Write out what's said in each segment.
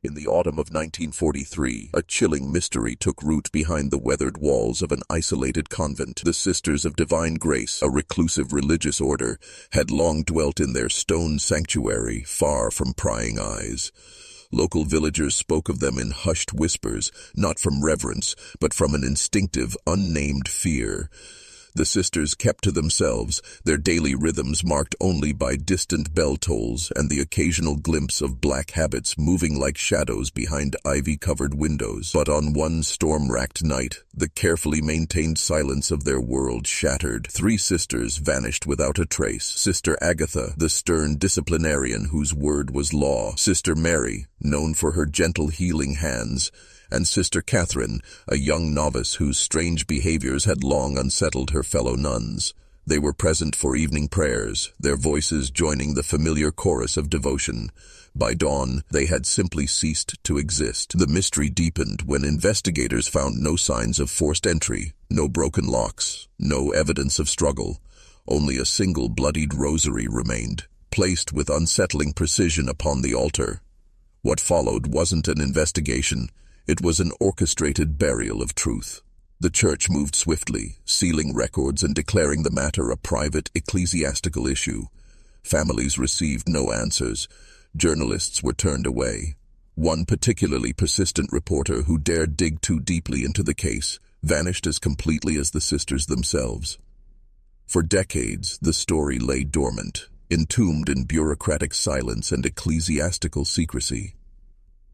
In the autumn of 1943, a chilling mystery took root behind the weathered walls of an isolated convent. The Sisters of Divine Grace, a reclusive religious order, had long dwelt in their stone sanctuary, far from prying eyes. Local villagers spoke of them in hushed whispers, not from reverence, but from an instinctive, unnamed fear. The sisters kept to themselves, their daily rhythms marked only by distant bell tolls and the occasional glimpse of black habits moving like shadows behind ivy-covered windows. But on one storm-racked night, the carefully maintained silence of their world shattered. 3 sisters vanished without a trace. Sister Agatha, the stern disciplinarian whose word was law. Sister Mary, known for her gentle healing hands, and Sister Catherine, a young novice whose strange behaviors had long unsettled her fellow nuns. They were present for evening prayers, their voices joining the familiar chorus of devotion. By dawn, they had simply ceased to exist. The mystery deepened when investigators found no signs of forced entry, no broken locks, no evidence of struggle. Only a single bloodied rosary remained, placed with unsettling precision upon the altar. What followed wasn't an investigation. It was an orchestrated burial of truth. The church moved swiftly, sealing records and declaring the matter a private ecclesiastical issue. Families received no answers. Journalists were turned away. One particularly persistent reporter who dared dig too deeply into the case vanished as completely as the sisters themselves. For decades, the story lay dormant, entombed in bureaucratic silence and ecclesiastical secrecy,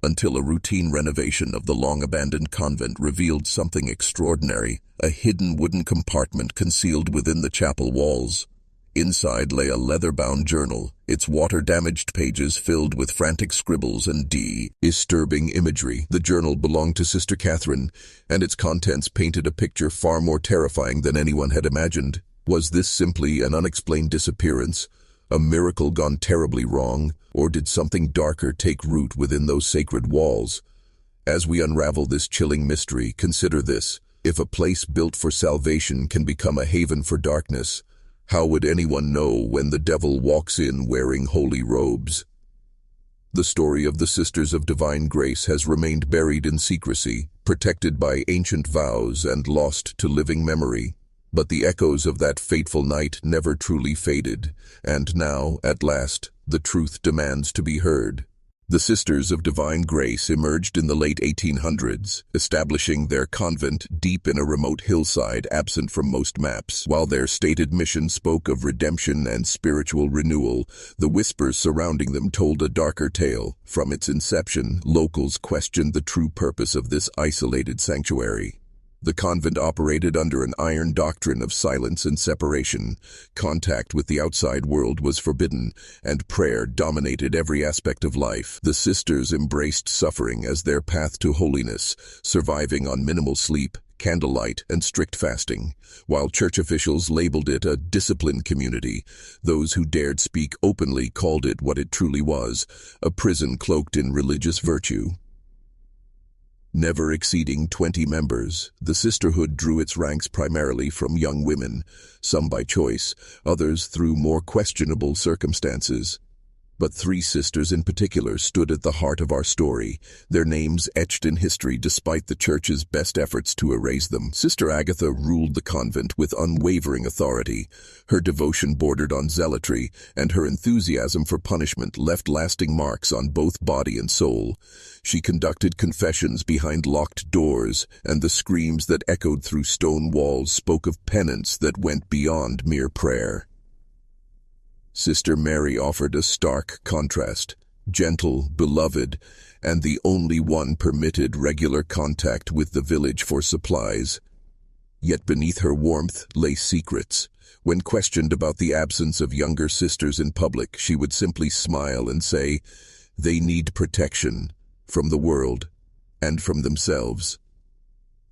until a routine renovation of the long-abandoned convent revealed something extraordinary, a hidden wooden compartment concealed within the chapel walls. Inside lay a leather-bound journal, its water-damaged pages filled with frantic scribbles and disturbing imagery. The journal belonged to Sister Catherine, and its contents painted a picture far more terrifying than anyone had imagined. Was this simply an unexplained disappearance? A miracle gone terribly wrong, or did something darker take root within those sacred walls? As we unravel this chilling mystery, consider this. If a place built for salvation can become a haven for darkness, how would anyone know when the devil walks in wearing holy robes? The story of the Sisters of Divine Grace has remained buried in secrecy, protected by ancient vows and lost to living memory. But the echoes of that fateful night never truly faded, and now, at last, the truth demands to be heard. The Sisters of Divine Grace emerged in the late 1800s, establishing their convent deep in a remote hillside absent from most maps. While their stated mission spoke of redemption and spiritual renewal, the whispers surrounding them told a darker tale. From its inception, locals questioned the true purpose of this isolated sanctuary. The convent operated under an iron doctrine of silence and separation. Contact with the outside world was forbidden, and prayer dominated every aspect of life. The sisters embraced suffering as their path to holiness, surviving on minimal sleep, candlelight, and strict fasting. While church officials labeled it a disciplined community, those who dared speak openly called it what it truly was, a prison cloaked in religious virtue. Never exceeding 20 members, the sisterhood drew its ranks primarily from young women, some by choice, others through more questionable circumstances. But 3 sisters in particular stood at the heart of our story, their names etched in history despite the church's best efforts to erase them. Sister Agatha ruled the convent with unwavering authority. Her devotion bordered on zealotry, and her enthusiasm for punishment left lasting marks on both body and soul. She conducted confessions behind locked doors, and the screams that echoed through stone walls spoke of penance that went beyond mere prayer. Sister Mary offered a stark contrast, gentle, beloved, and the only one permitted regular contact with the village for supplies. Yet beneath her warmth lay secrets. When questioned about the absence of younger sisters in public, she would simply smile and say, "They need protection, from the world, and from themselves."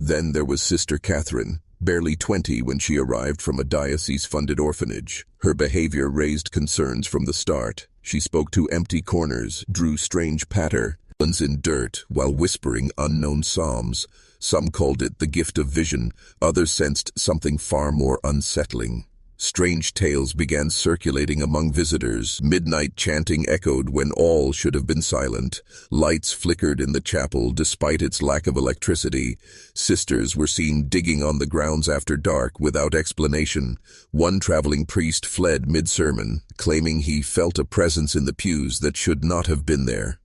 Then there was Sister Catherine, barely 20 when she arrived from a diocese-funded orphanage. Her behavior raised concerns from the start. She spoke to empty corners, drew strange patterns in dirt, while whispering unknown psalms. Some called it the gift of vision, others sensed something far more unsettling. Strange tales began circulating among visitors. Midnight chanting echoed when all should have been silent. Lights flickered in the chapel despite its lack of electricity. Sisters were seen digging on the grounds after dark without explanation. One traveling priest fled mid-sermon, claiming he felt a presence in the pews that should not have been there.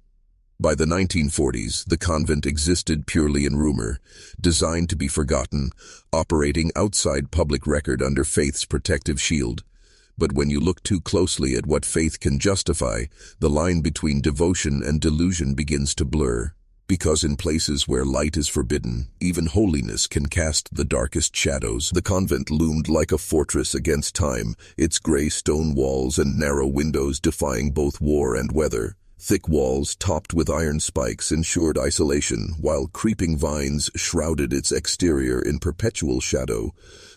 By the 1940s, the convent existed purely in rumor, designed to be forgotten, operating outside public record under faith's protective shield. But when you look too closely at what faith can justify, the line between devotion and delusion begins to blur. Because in places where light is forbidden, even holiness can cast the darkest shadows. The convent loomed like a fortress against time, its gray stone walls and narrow windows defying both war and weather. Thick walls topped with iron spikes ensured isolation, while creeping vines shrouded its exterior in perpetual shadow.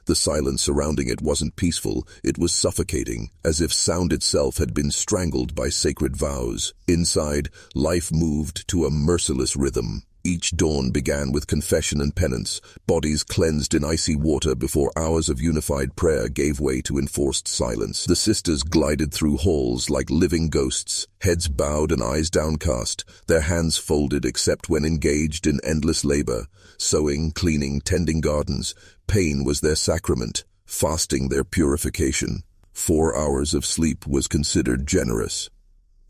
The silence surrounding it wasn't peaceful, it was suffocating, as if sound itself had been strangled by sacred vows. Inside, life moved to a merciless rhythm. Each dawn began with confession and penance, bodies cleansed in icy water before hours of unified prayer gave way to enforced silence. The sisters glided through halls like living ghosts, heads bowed and eyes downcast, their hands folded except when engaged in endless labor, sewing, cleaning, tending gardens. Pain was their sacrament, fasting their purification. 4 hours of sleep was considered generous.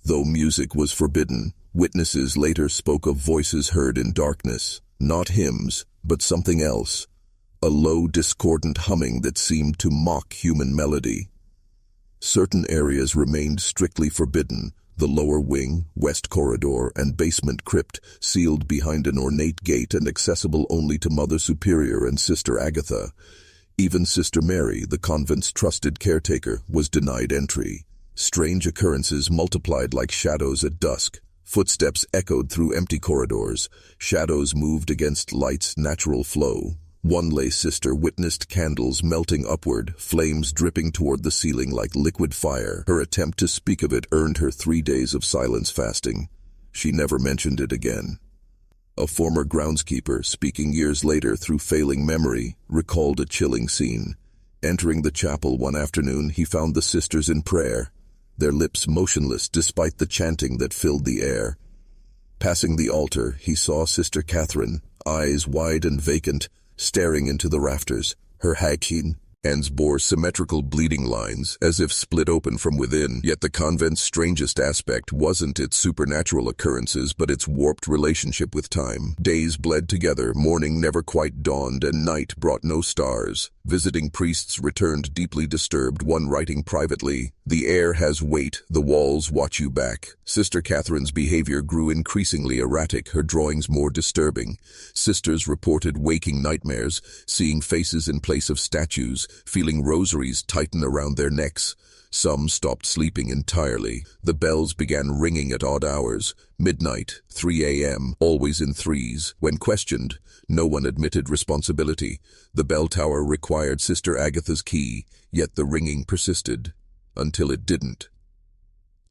Though music was forbidden, witnesses later spoke of voices heard in darkness, not hymns, but something else, a low, discordant humming that seemed to mock human melody. Certain areas remained strictly forbidden, the lower wing, west corridor, and basement crypt, sealed behind an ornate gate and accessible only to Mother Superior and Sister Agatha. Even Sister Mary, the convent's trusted caretaker, was denied entry. Strange occurrences multiplied like shadows at dusk. Footsteps echoed through empty corridors. Shadows moved against light's natural flow. One lay sister witnessed candles melting upward, flames dripping toward the ceiling like liquid fire. Her attempt to speak of it earned her 3 days of silence fasting. She never mentioned it again. A former groundskeeper, speaking years later through failing memory, recalled a chilling scene. Entering the chapel one afternoon, he found the sisters in prayer, their lips motionless despite the chanting that filled the air. Passing the altar, he saw Sister Catherine, eyes wide and vacant, staring into the rafters. Her hands bore symmetrical bleeding lines, as if split open from within. Yet the convent's strangest aspect wasn't its supernatural occurrences, but its warped relationship with time. Days bled together, morning never quite dawned, and night brought no stars. Visiting priests returned deeply disturbed, one writing privately, "The air has weight, the walls watch you back." Sister Catherine's behavior grew increasingly erratic, her drawings more disturbing. Sisters reported waking nightmares, seeing faces in place of statues, feeling rosaries tighten around their necks. Some stopped sleeping entirely. The bells began ringing at odd hours, midnight, 3 a.m., always in threes. When questioned, no one admitted responsibility. The bell tower required Sister Agatha's key, yet the ringing persisted, until it didn't.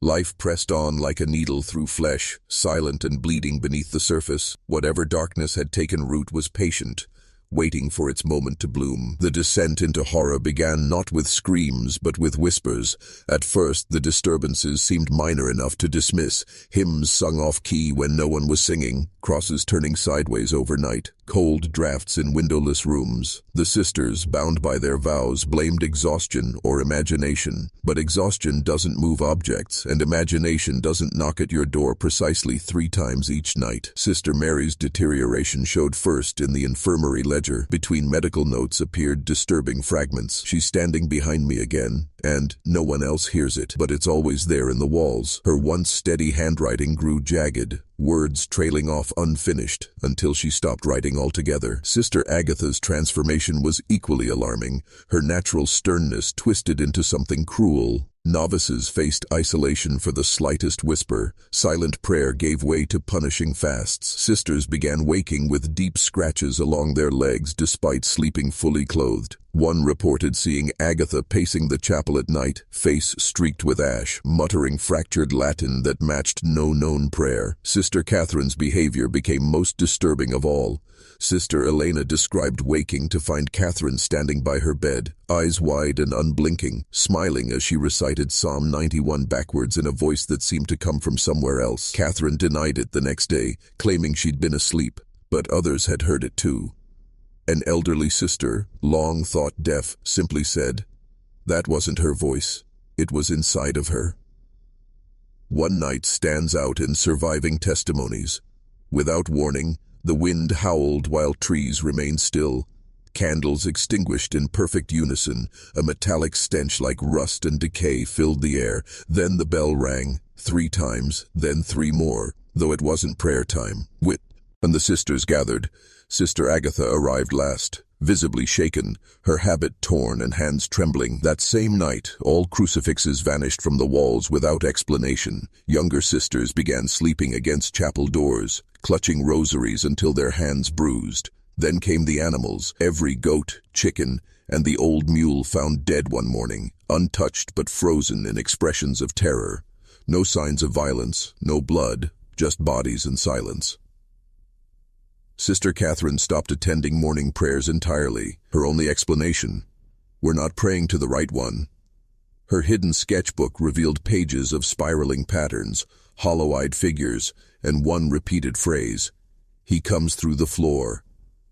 Life pressed on like a needle through flesh, silent and bleeding beneath the surface. Whatever darkness had taken root was patient, waiting for its moment to bloom. The descent into horror began not with screams, but with whispers. At first, the disturbances seemed minor enough to dismiss. Hymns sung off-key when no one was singing, crosses turning sideways overnight, cold drafts in windowless rooms. The sisters, bound by their vows, blamed exhaustion or imagination. But exhaustion doesn't move objects, and imagination doesn't knock at your door precisely 3 times each night. Sister Mary's deterioration showed first in the infirmary ledger. Between medical notes appeared disturbing fragments. "She's standing behind me again, and no one else hears it, but it's always there in the walls." Her once steady handwriting grew jagged, words trailing off unfinished, until she stopped writing altogether. Sister Agatha's transformation was equally alarming, her natural sternness twisted into something cruel. Novices faced isolation for the slightest whisper. Silent prayer gave way to punishing fasts. Sisters began waking with deep scratches along their legs despite sleeping fully clothed. One reported seeing Agatha pacing the chapel at night, face streaked with ash, muttering fractured Latin that matched no known prayer. Sister Catherine's behavior became most disturbing of all. Sister Elena described waking to find Catherine standing by her bed, eyes wide and unblinking, smiling as she recited Psalm 91 backwards in a voice that seemed to come from somewhere else. Catherine denied it the next day, claiming she'd been asleep, but others had heard it too. An elderly sister, long thought deaf, simply said, "That wasn't her voice. It was inside of her." One night stands out in surviving testimonies. Without warning, the wind howled while trees remained still. Candles extinguished in perfect unison. A metallic stench like rust and decay filled the air. Then the bell rang, 3 times, then 3 more, though it wasn't prayer time. And the sisters gathered. Sister Agatha arrived last, visibly shaken, her habit torn and hands trembling. That same night, all crucifixes vanished from the walls without explanation. Younger sisters began sleeping against chapel doors, clutching rosaries until their hands bruised. Then came the animals, every goat, chicken, and the old mule found dead one morning, untouched but frozen in expressions of terror. No signs of violence, no blood, just bodies and silence. Sister Catherine stopped attending morning prayers entirely. Her only explanation: "We're not praying to the right one." Her hidden sketchbook revealed pages of spiraling patterns, hollow-eyed figures, and one repeated phrase: "He comes through the floor."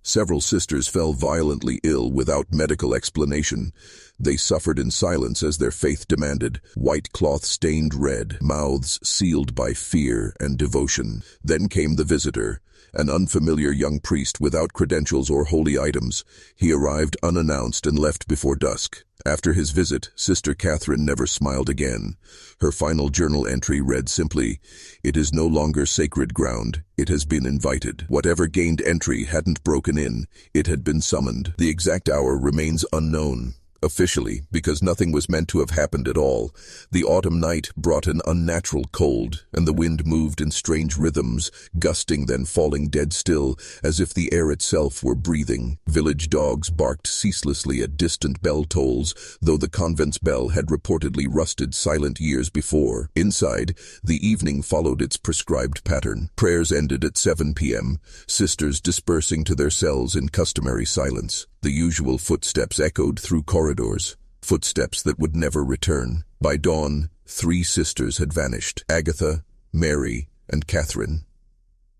Several sisters fell violently ill without medical explanation. They suffered in silence as their faith demanded, white cloth stained red, mouths sealed by fear and devotion. Then came the visitor, an unfamiliar young priest without credentials or holy items. He arrived unannounced and left before dusk. After his visit, Sister Catherine never smiled again. Her final journal entry read simply, "It is no longer sacred ground. It has been invited." Whatever gained entry hadn't broken in. It had been summoned. The exact hour remains unknown. Officially, because nothing was meant to have happened at all. The autumn night brought an unnatural cold, and the wind moved in strange rhythms, gusting then falling dead still, as if the air itself were breathing. Village dogs barked ceaselessly at distant bell tolls, though the convent's bell had reportedly rusted silent years before. Inside, the evening followed its prescribed pattern. Prayers ended at 7 p.m., sisters dispersing to their cells in customary silence. The usual footsteps echoed through corridors, footsteps that would never return. By dawn, 3 sisters had vanished: Agatha, Mary, and Catherine.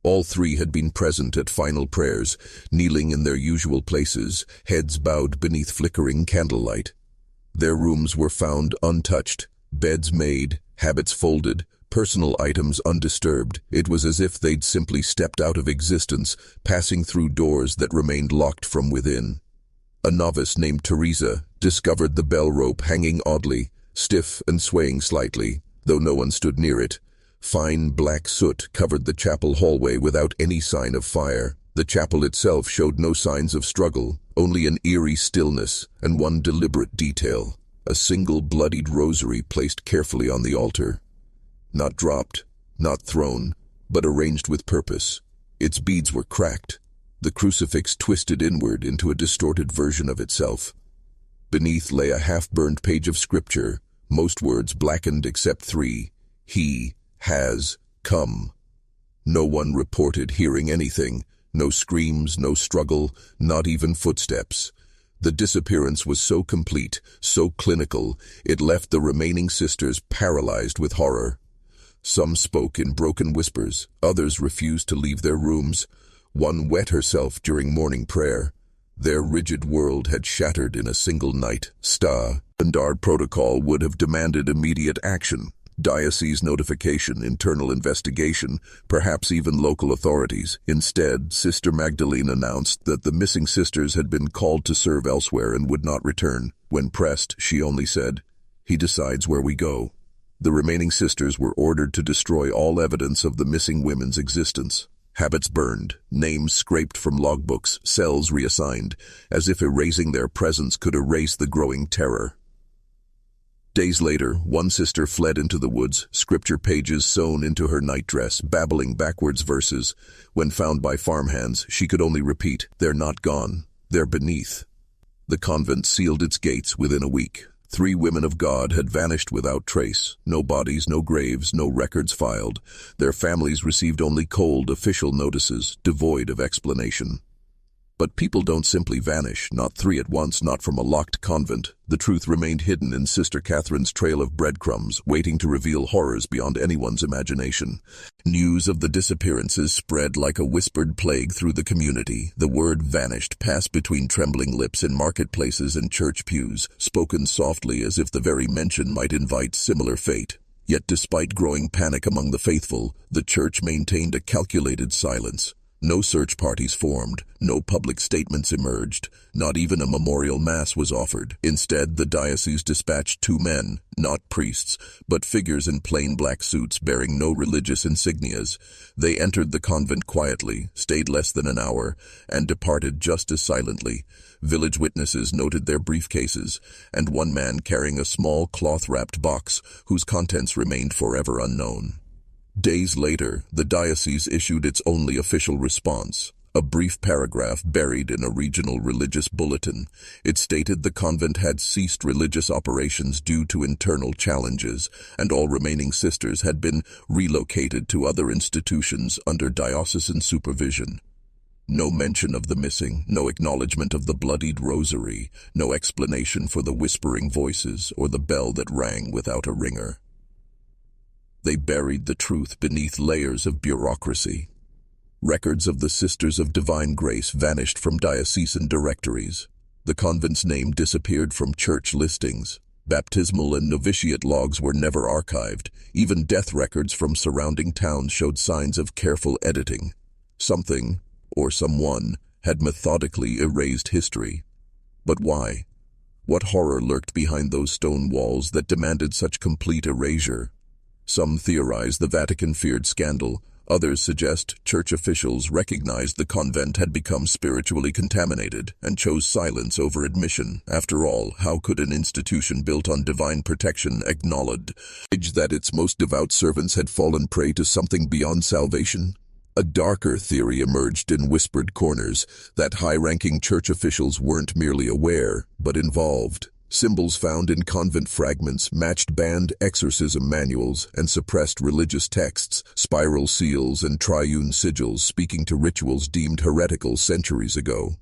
All 3 had been present at final prayers, kneeling in their usual places, heads bowed beneath flickering candlelight. Their rooms were found untouched, beds made, habits folded, personal items undisturbed. It was as if they'd simply stepped out of existence, passing through doors that remained locked from within. A novice named Teresa discovered the bell rope hanging oddly, stiff and swaying slightly, though no one stood near it. Fine black soot covered the chapel hallway without any sign of fire. The chapel itself showed no signs of struggle, only an eerie stillness and one deliberate detail: a single bloodied rosary placed carefully on the altar. Not dropped, not thrown, but arranged with purpose. Its beads were cracked, the crucifix twisted inward into a distorted version of itself. Beneath lay a half-burned page of scripture, most words blackened except 3. "He has come." No one reported hearing anything, no screams, no struggle, not even footsteps. The disappearance was so complete, so clinical, it left the remaining sisters paralyzed with horror. Some spoke in broken whispers, others refused to leave their rooms. One wet herself during morning prayer. Their rigid world had shattered in a single night. Standard protocol would have demanded immediate action. Diocese notification, internal investigation, perhaps even local authorities. Instead, Sister Magdalene announced that the missing sisters had been called to serve elsewhere and would not return. When pressed, she only said, "He decides where we go." The remaining sisters were ordered to destroy all evidence of the missing women's existence. Habits burned, names scraped from logbooks, cells reassigned, as if erasing their presence could erase the growing terror. Days later, one sister fled into the woods, scripture pages sewn into her nightdress, babbling backwards verses. When found by farmhands, she could only repeat, "They're not gone, they're beneath." The convent sealed its gates within a week. 3 women of God had vanished without trace. No bodies, no graves, no records filed. Their families received only cold official notices, devoid of explanation. But people don't simply vanish, not 3 at once, not from a locked convent. The truth remained hidden in Sister Catherine's trail of breadcrumbs, waiting to reveal horrors beyond anyone's imagination. News of the disappearances spread like a whispered plague through the community. The word vanished passed between trembling lips in marketplaces and church pews, spoken softly as if the very mention might invite similar fate. Yet despite growing panic among the faithful, the church maintained a calculated silence. No search parties formed, no public statements emerged, not even a memorial mass was offered. Instead, the diocese dispatched 2 men, not priests, but figures in plain black suits bearing no religious insignias. They entered the convent quietly, stayed less than an hour, and departed just as silently. Village witnesses noted their briefcases, and one man carrying a small cloth-wrapped box whose contents remained forever unknown. Days later, the diocese issued its only official response, a brief paragraph buried in a regional religious bulletin. It stated the convent had ceased religious operations due to internal challenges, and all remaining sisters had been relocated to other institutions under diocesan supervision. No mention of the missing, no acknowledgement of the bloodied rosary, no explanation for the whispering voices or the bell that rang without a ringer. They buried the truth beneath layers of bureaucracy. Records of the Sisters of Divine Grace vanished from diocesan directories. The convent's name disappeared from church listings. Baptismal and novitiate logs were never archived. Even death records from surrounding towns showed signs of careful editing. Something, or someone, had methodically erased history. But why? What horror lurked behind those stone walls that demanded such complete erasure? Some theorize the Vatican feared scandal. Others suggest church officials recognized the convent had become spiritually contaminated and chose silence over admission. After all, how could an institution built on divine protection acknowledge that its most devout servants had fallen prey to something beyond salvation? A darker theory emerged in whispered corners, that high-ranking church officials weren't merely aware, but involved. Symbols found in convent fragments matched banned exorcism manuals and suppressed religious texts, spiral seals and triune sigils speaking to rituals deemed heretical centuries ago.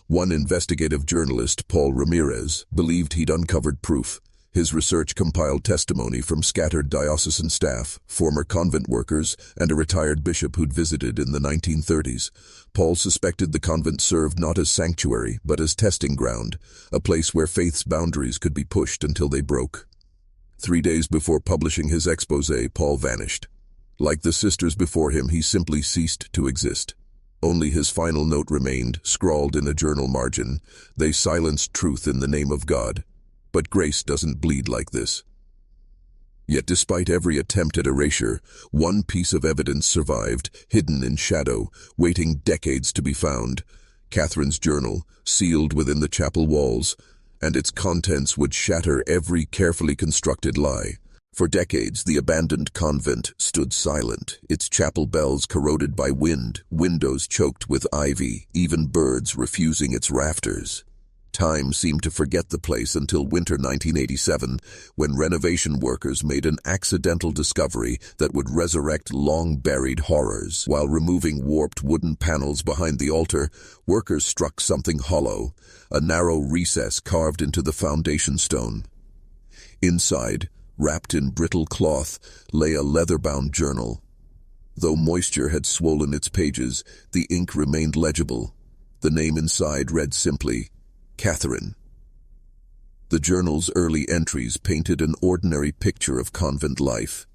One investigative journalist, Paul Ramirez, believed he'd uncovered proof. His research compiled testimony from scattered diocesan staff, former convent workers, and a retired bishop who'd visited in the 1930s. Paul suspected the convent served not as sanctuary, but as testing ground, a place where faith's boundaries could be pushed until they broke. 3 days before publishing his exposé, Paul vanished. Like the sisters before him, he simply ceased to exist. Only his final note remained, scrawled in a journal margin. They silenced truth in the name of God. But grace doesn't bleed like this. Yet despite every attempt at erasure, one piece of evidence survived, hidden in shadow, waiting decades to be found. Catherine's journal, sealed within the chapel walls, and its contents would shatter every carefully constructed lie. For decades, the abandoned convent stood silent, its chapel bells corroded by wind, windows choked with ivy, even birds refusing its rafters. Time seemed to forget the place until winter 1987, when renovation workers made an accidental discovery that would resurrect long-buried horrors. While removing warped wooden panels behind the altar, workers struck something hollow, a narrow recess carved into the foundation stone. Inside, wrapped in brittle cloth, lay a leather-bound journal. Though moisture had swollen its pages, the ink remained legible. The name inside read simply, Catherine. The journal's early entries painted an ordinary picture of convent life.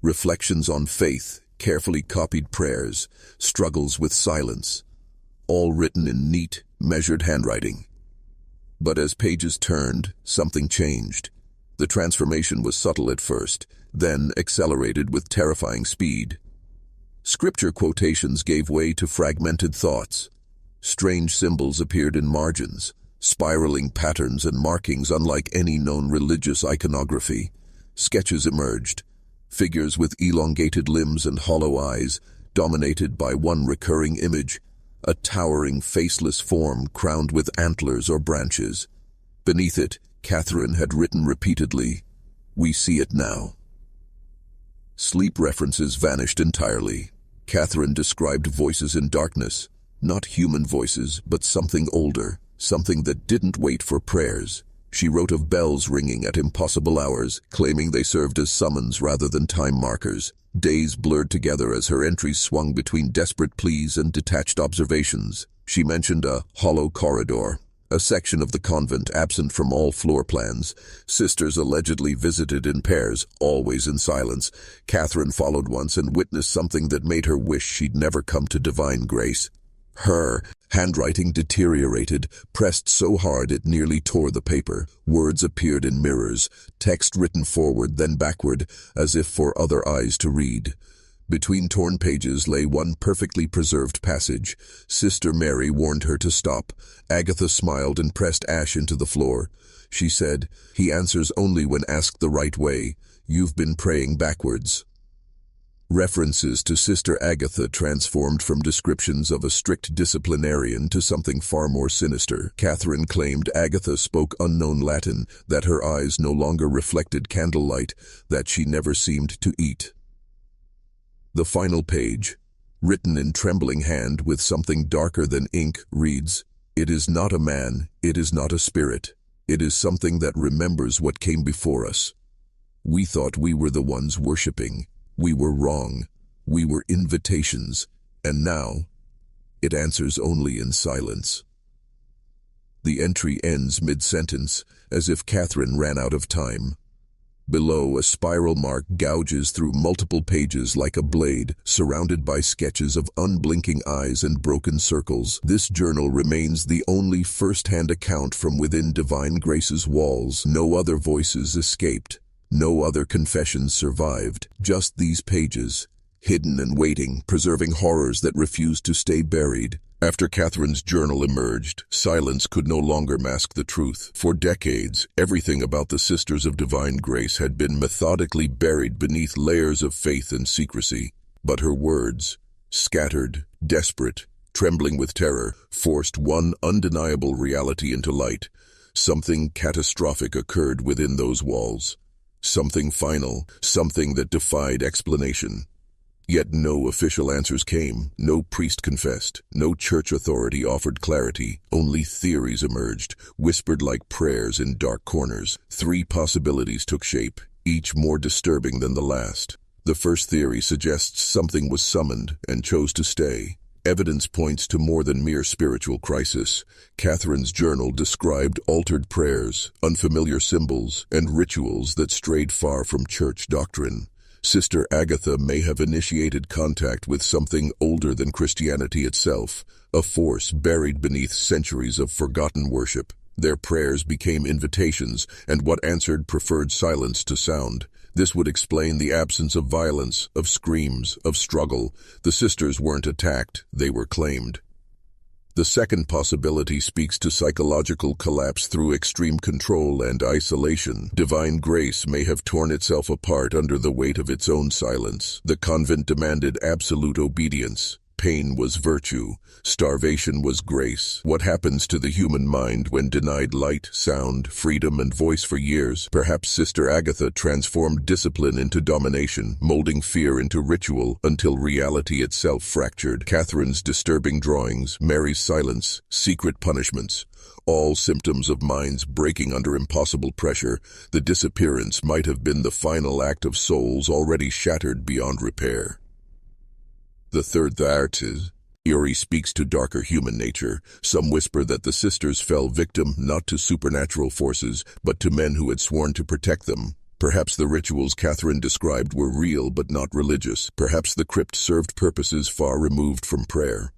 Reflections on faith, carefully copied prayers, struggles with silence, all written in neat, measured handwriting. But as pages turned, something changed. The transformation was subtle at first, then accelerated with terrifying speed. Scripture quotations gave way to fragmented thoughts. Strange symbols appeared in margins, spiraling patterns and markings unlike any known religious iconography. Sketches emerged, figures with elongated limbs and hollow eyes, dominated by one recurring image, a towering, faceless form crowned with antlers or branches. Beneath it, Catherine had written repeatedly, "We see it now." Sleep references vanished entirely. Catherine described voices in darkness, not human voices, but something older, something that didn't wait for prayers. She wrote of bells ringing at impossible hours, claiming they served as summons rather than time markers. Days blurred together as her entries swung between desperate pleas and detached observations. She mentioned a hollow corridor, a section of the convent absent from all floor plans. Sisters allegedly visited in pairs, always in silence. Catherine followed once and witnessed something that made her wish she'd never come to Divine Grace. Her handwriting deteriorated, pressed so hard it nearly tore the paper. Words appeared in mirrors, text written forward then backward, as if for other eyes to read. Between torn pages lay one perfectly preserved passage. Sister Mary warned her to stop. Agatha smiled and pressed ash into the floor. She said, "He answers only when asked the right way. You've been praying backwards." References to Sister Agatha transformed from descriptions of a strict disciplinarian to something far more sinister. Catherine claimed Agatha spoke unknown Latin, that her eyes no longer reflected candlelight, that she never seemed to eat. The final page, written in trembling hand with something darker than ink, reads, "It is not a man, it is not a spirit. It is something that remembers what came before us. We thought we were the ones worshipping. We were wrong. We were invitations. And now, it answers only in silence." The entry ends mid-sentence, as if Catherine ran out of time. Below, a spiral mark gouges through multiple pages like a blade, surrounded by sketches of unblinking eyes and broken circles. This journal remains the only first-hand account from within Divine Grace's walls. No other voices escaped. No other confessions survived. Just these pages, hidden and waiting, preserving horrors that refused to stay buried. After Catherine's journal emerged, silence could no longer mask the truth. For decades, everything about the Sisters of Divine Grace had been methodically buried beneath layers of faith and secrecy. But her words, scattered, desperate, trembling with terror, forced one undeniable reality into light. Something catastrophic occurred within those walls. Something final, something that defied explanation. Yet no official answers came, no priest confessed, no church authority offered clarity. Only theories emerged, whispered like prayers in dark corners. 3 possibilities took shape, each more disturbing than the last. The first theory suggests something was summoned and chose to stay. Evidence points to more than mere spiritual crisis. Catherine's journal described altered prayers, unfamiliar symbols, and rituals that strayed far from church doctrine. Sister Agatha may have initiated contact with something older than Christianity itself, a force buried beneath centuries of forgotten worship. Their prayers became invitations, and what answered preferred silence to sound. This would explain the absence of violence, of screams, of struggle. The sisters weren't attacked, they were claimed. The second possibility speaks to psychological collapse through extreme control and isolation. Divine Grace may have torn itself apart under the weight of its own silence. The convent demanded absolute obedience. Pain was virtue. Starvation was grace. What happens to the human mind when denied light, sound, freedom, and voice for years? Perhaps Sister Agatha transformed discipline into domination, molding fear into ritual, until reality itself fractured. Catherine's disturbing drawings, Mary's silence, secret punishments, all symptoms of minds breaking under impossible pressure. The disappearance might have been the final act of souls already shattered beyond repair. The third theory speaks to darker human nature. Some whisper that the sisters fell victim not to supernatural forces, but to men who had sworn to protect them. Perhaps the rituals Catherine described were real but not religious. Perhaps the crypt served purposes far removed from prayer.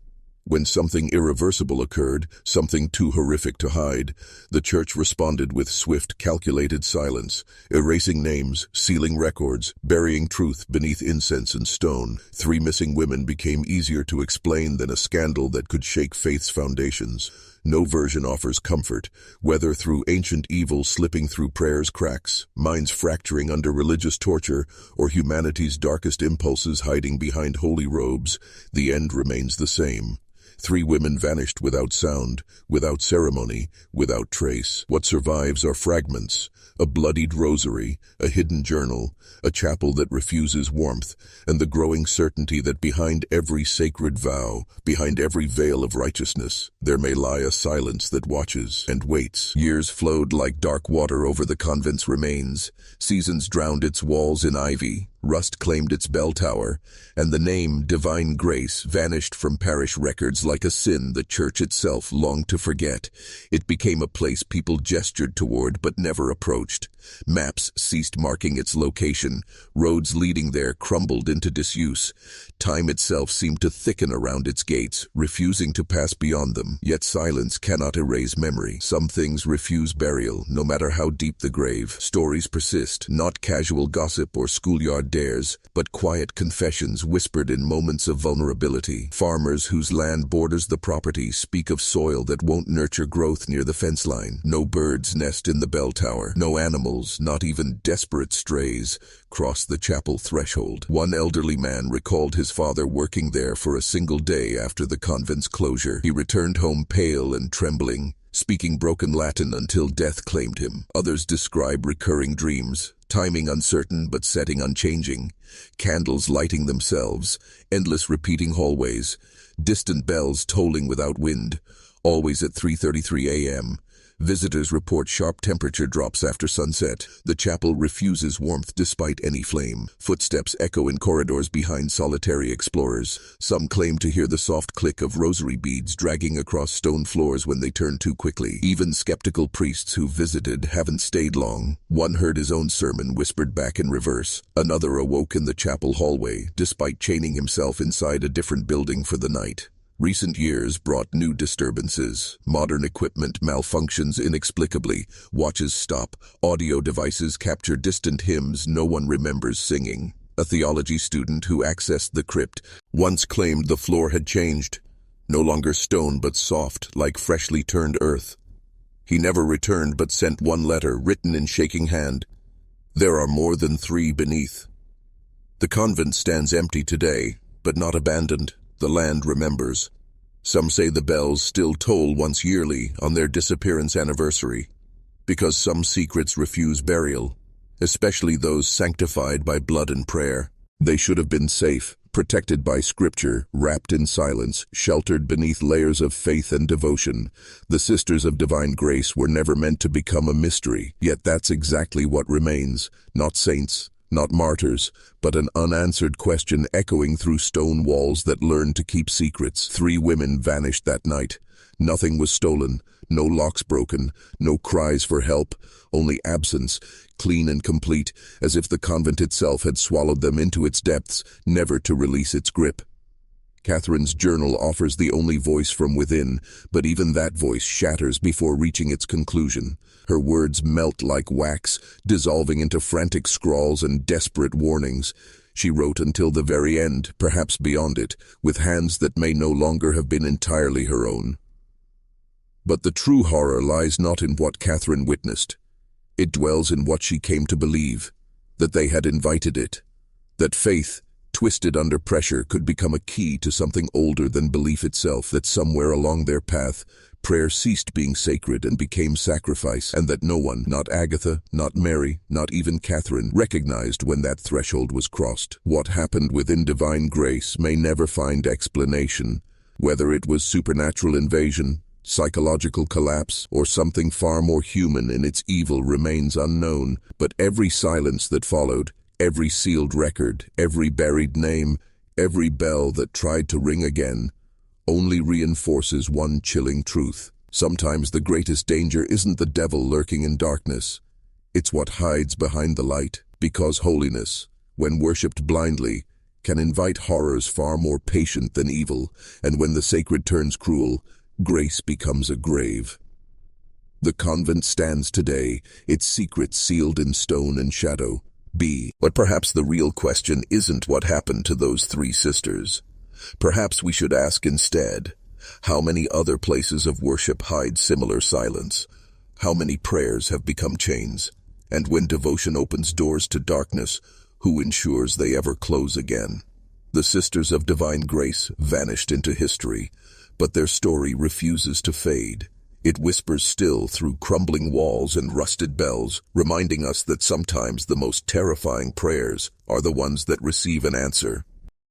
When something irreversible occurred, something too horrific to hide, the church responded with swift, calculated silence, erasing names, sealing records, burying truth beneath incense and stone. 3 missing women became easier to explain than a scandal that could shake faith's foundations. No version offers comfort, whether through ancient evil slipping through prayer's cracks, minds fracturing under religious torture, or humanity's darkest impulses hiding behind holy robes. The end remains the same. 3 women vanished without sound, without ceremony, without trace. What survives are fragments, a bloodied rosary, a hidden journal, a chapel that refuses warmth, and the growing certainty that behind every sacred vow, behind every veil of righteousness, there may lie a silence that watches and waits. Years flowed like dark water over the convent's remains. Seasons drowned its walls in ivy. Rust claimed its bell tower, and the name Divine Grace vanished from parish records like a sin the church itself longed to forget. It became a place people gestured toward but never approached. Maps ceased marking its location. Roads leading there crumbled into disuse. Time itself seemed to thicken around its gates, refusing to pass beyond them. Yet silence cannot erase memory. Some things refuse burial, no matter how deep the grave. Stories persist, not casual gossip or schoolyard dares, but quiet confessions whispered in moments of vulnerability. Farmers whose land borders the property speak of soil that won't nurture growth near the fence line. No birds nest in the bell tower. No animals, not even desperate strays, cross the chapel threshold. One elderly man recalled his father working there for a single day after the convent's closure. He returned home pale and trembling, speaking broken Latin until death claimed him. Others describe recurring dreams, timing uncertain but setting unchanging, candles lighting themselves, endless repeating hallways, distant bells tolling without wind, always at 3:33 a.m. Visitors report sharp temperature drops after sunset. The chapel refuses warmth despite any flame. Footsteps echo in corridors behind solitary explorers. Some claim to hear the soft click of rosary beads dragging across stone floors when they turn too quickly. Even skeptical priests who visited haven't stayed long. One heard his own sermon whispered back in reverse. Another awoke in the chapel hallway, despite chaining himself inside a different building for the night. Recent years brought new disturbances. Modern equipment malfunctions inexplicably. Watches stop. Audio devices capture distant hymns no one remembers singing. A theology student who accessed the crypt once claimed the floor had changed. No longer stone but soft, like freshly turned earth. He never returned but sent one letter written in shaking hand. There are more than 3 beneath. The convent stands empty today, but not abandoned. The land remembers. Some say the bells still toll once yearly on their disappearance anniversary, because some secrets refuse burial, especially those sanctified by blood and prayer. They should have been safe, protected by scripture, wrapped in silence, sheltered beneath layers of faith and devotion. The Sisters of Divine Grace were never meant to become a mystery, yet that's exactly what remains. Not saints, not martyrs, but an unanswered question echoing through stone walls that learned to keep secrets. 3 women vanished that night. Nothing was stolen, no locks broken, no cries for help, only absence, clean and complete, as if the convent itself had swallowed them into its depths, never to release its grip. Catherine's journal offers the only voice from within, but even that voice shatters before reaching its conclusion. Her words melt like wax, dissolving into frantic scrawls and desperate warnings. She wrote until the very end, perhaps beyond it, with hands that may no longer have been entirely her own. But the true horror lies not in what Catherine witnessed. It dwells in what she came to believe, that they had invited it, that faith, twisted under pressure, could become a key to something older than belief itself, that somewhere along their path, prayer ceased being sacred and became sacrifice, and that no one, not Agatha, not Mary, not even Catherine, recognized when that threshold was crossed. What happened within Divine Grace may never find explanation, whether it was supernatural invasion, psychological collapse, or something far more human in its evil remains unknown. But every silence that followed, every sealed record, every buried name, every bell that tried to ring again, only reinforces one chilling truth. Sometimes the greatest danger isn't the devil lurking in darkness. It's what hides behind the light, because holiness, when worshipped blindly, can invite horrors far more patient than evil, and when the sacred turns cruel, grace becomes a grave. The convent stands today, its secrets sealed in stone and shadow. But perhaps the real question isn't what happened to those 3 sisters. Perhaps we should ask instead, how many other places of worship hide similar silence? How many prayers have become chains? And when devotion opens doors to darkness, who ensures they ever close again? The Sisters of Divine Grace vanished into history, But their story refuses to fade. It whispers still through crumbling walls and rusted bells, reminding us that sometimes the most terrifying prayers are the ones that receive an answer.